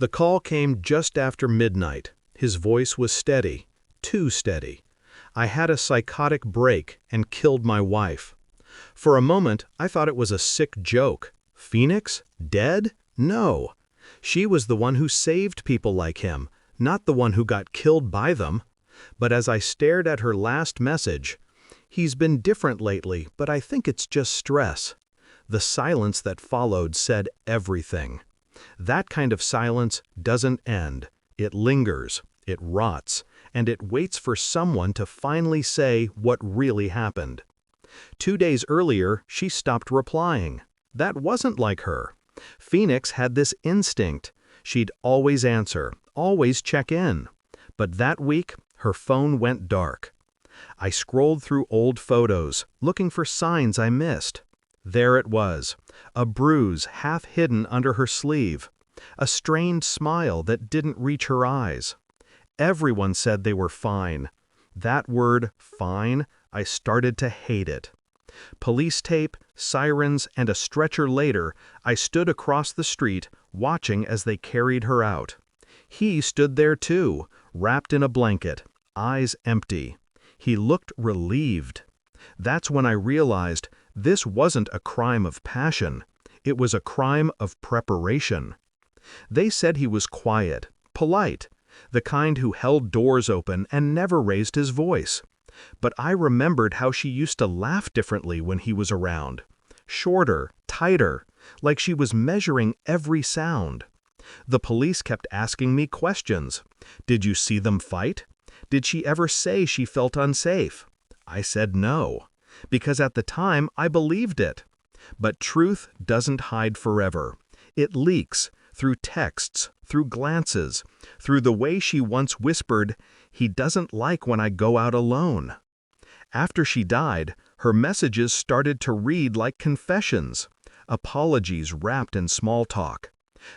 The call came just after midnight. His voice was steady, too steady. I had a psychotic break and killed my wife. For a moment, I thought it was a sick joke. Phoenix? Dead? No. She was the one who saved people like him, not the one who got killed by them. But as I stared at her last message, "He's been different lately, but I think it's just stress." The silence that followed said everything. That kind of silence doesn't end. It lingers, it rots, and it waits for someone to finally say what really happened. 2 days earlier, she stopped replying. That wasn't like her. Phoenix had this instinct. She'd always answer, always check in. But that week, her phone went dark. I scrolled through old photos, looking for signs I missed. There it was, a bruise half hidden under her sleeve, a strained smile that didn't reach her eyes. Everyone said they were fine. That word, fine, I started to hate it. Police tape, sirens, and a stretcher later, I stood across the street, watching as they carried her out. He stood there too, wrapped in a blanket, eyes empty. He looked relieved. That's when I realized this wasn't a crime of passion. It was a crime of preparation. They said he was quiet, polite, the kind who held doors open and never raised his voice. But I remembered how she used to laugh differently when he was around. Shorter, tighter, like she was measuring every sound. The police kept asking me questions. Did you see them fight? Did she ever say she felt unsafe? I said no, because at the time I believed it. But truth doesn't hide forever. It leaks through texts, through glances, through the way she once whispered, "He doesn't like when I go out alone." After she died, her messages started to read like confessions, apologies wrapped in small talk.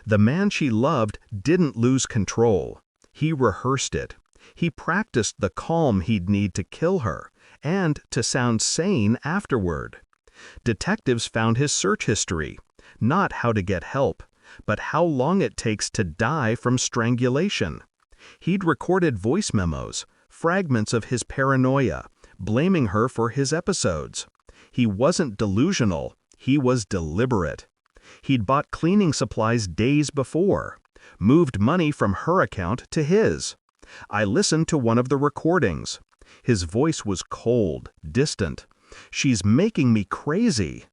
The man she loved didn't lose control. He rehearsed it. He practiced the calm he'd need to kill her, and to sound sane afterward. Detectives found his search history, not how to get help, but how long it takes to die from strangulation. He'd recorded voice memos, fragments of his paranoia, blaming her for his episodes. He wasn't delusional, he was deliberate. He'd bought cleaning supplies days before, moved money from her account to his. I listened to one of the recordings. His voice was cold, distant. "She's making me crazy."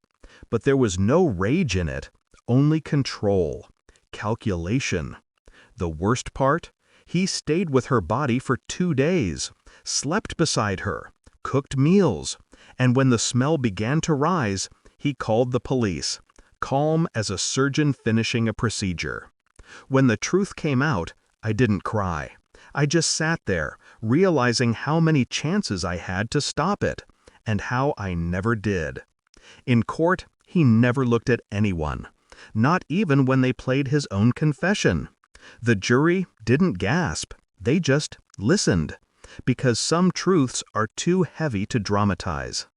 But there was no rage in it, only control, calculation. The worst part? He stayed with her body for 2 days, slept beside her, cooked meals, and when the smell began to rise, he called the police, calm as a surgeon finishing a procedure. When the truth came out, I didn't cry. I just sat there, realizing how many chances I had to stop it, and how I never did. In court, he never looked at anyone, not even when they played his own confession. The jury didn't gasp, they just listened, because some truths are too heavy to dramatize.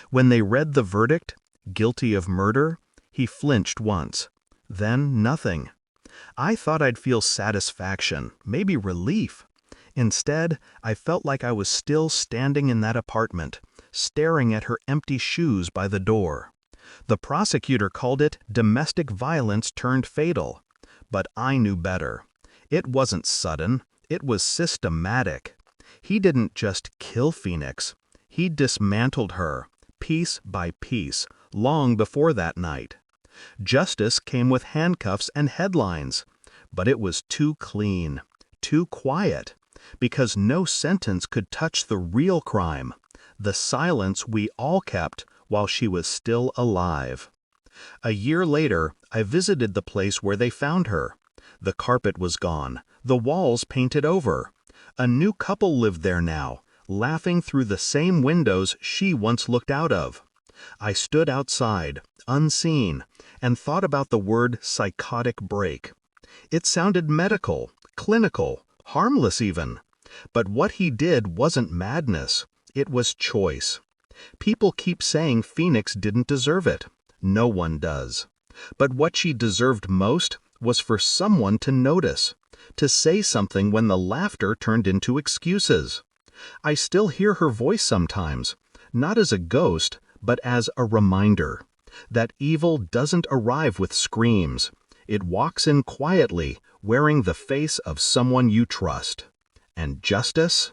When they read the verdict, guilty of murder, he flinched once, then nothing. I thought I'd feel satisfaction, maybe relief. Instead, I felt like I was still standing in that apartment, staring at her empty shoes by the door. The prosecutor called it domestic violence turned fatal. But I knew better. It wasn't sudden, it was systematic. He didn't just kill Phoenix, he dismantled her, piece by piece, long before that night. Justice came with handcuffs and headlines, but it was too clean, too quiet, because no sentence could touch the real crime, the silence we all kept while she was still alive. A year later, I visited the place where they found her. The carpet was gone, the walls painted over. A new couple lived there now, laughing through the same windows she once looked out of. I stood outside, unseen, and thought about the word psychotic break. It sounded medical, clinical, harmless even. But what he did wasn't madness, it was choice. People keep saying Phoenix didn't deserve it. No one does. But what she deserved most was for someone to notice, to say something when the laughter turned into excuses. I still hear her voice sometimes, not as a ghost, but as a reminder that evil doesn't arrive with screams. It walks in quietly, wearing the face of someone you trust. And justice?